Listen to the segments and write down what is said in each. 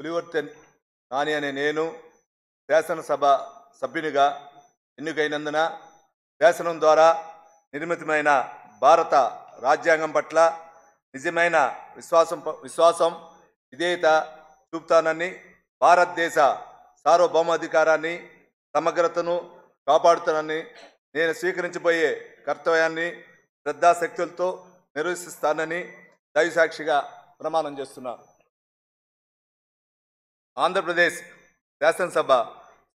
పులివర్తె నాని అనే నేను శాసనసభ సభ్యునిగా ఎన్నికైనందున శాసనం ద్వారా నిర్మితమైన భారత రాజ్యాంగం పట్ల నిజమైన విశ్వాసం విధేయత చూపుతానని, భారతదేశ సార్వభౌమాధికారాన్ని సమగ్రతను కాపాడుతానని, నేను స్వీకరించబోయే కర్తవ్యాన్ని శ్రద్ధాశక్తులతో నిర్వహిస్తానని దైవసాక్షిగా ప్రమాణం చేస్తున్నాను. ఆంధ్రప్రదేశ్ శాసనసభ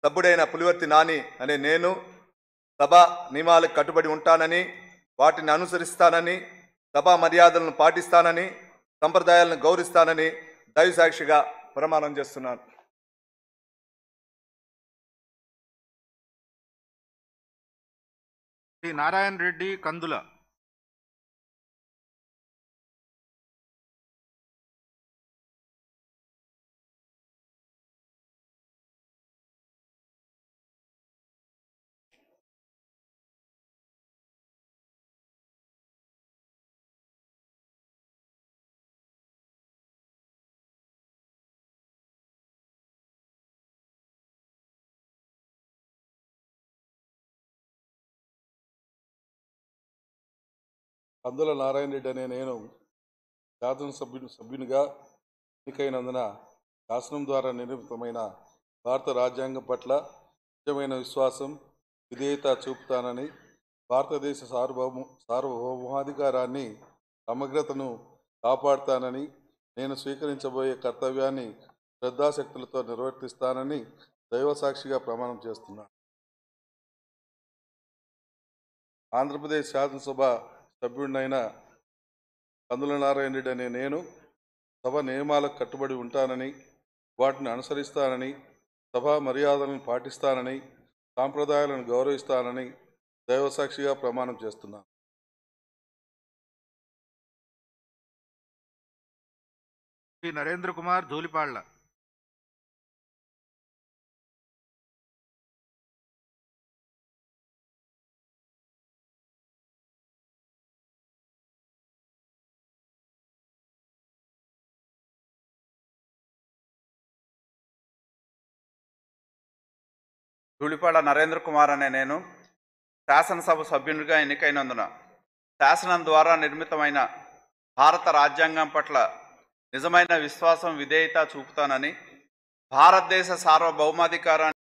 సభ్యుడైన పులివర్తె నాని అనే నేను సభా నియమాలకు కట్టుబడి ఉంటానని, వాటిని అనుసరిస్తానని, సభా మర్యాదలను పాటిస్తానని, సంప్రదాయాలను గౌరవిస్తానని దైవసాక్షిగా ప్రమాణం చేస్తున్నాను. శ్రీ నారాయణ రెడ్డి కందుల. కందుల నారాయణ రెడ్డి అనే నేను సభ్యునిగా ఎన్నికైనందున శాసనం ద్వారా నిర్మితమైన భారత రాజ్యాంగం పట్ల నిజమైన విశ్వాసం విధేయత చూపుతానని, భారతదేశ సార్వభౌమాధికారాన్ని సమగ్రతను కాపాడుతానని, నేను స్వీకరించబోయే కర్తవ్యాన్ని శ్రద్ధాశక్తులతో నిర్వర్తిస్తానని దైవసాక్షిగా ప్రమాణం చేస్తున్నాను. ఆంధ్రప్రదేశ్ శాసనసభ సభ్యుడినైన కందుల నారాయణ రెడ్డి అనే నేను సభ నియమాలకు కట్టుబడి ఉంటానని, వాటిని అనుసరిస్తానని, సభా మర్యాదలను పాటిస్తానని, సాంప్రదాయాలను గౌరవిస్తానని దైవసాక్షిగా ప్రమాణం చేస్తున్నాను. శ్రీ నరేంద్ర కుమార్ ధూళిపాళ్ల. ధూళిపాళ్ల నరేంద్ర కుమార్ అనే నేను శాసనసభ సభ్యునిగా ఎన్నికైనందున శాసనం ద్వారా నిర్మితమైన భారత రాజ్యాంగం పట్ల నిజమైన విశ్వాసం విధేయత చూపుతానని, భారతదేశ సార్వభౌమాధికారాన్ని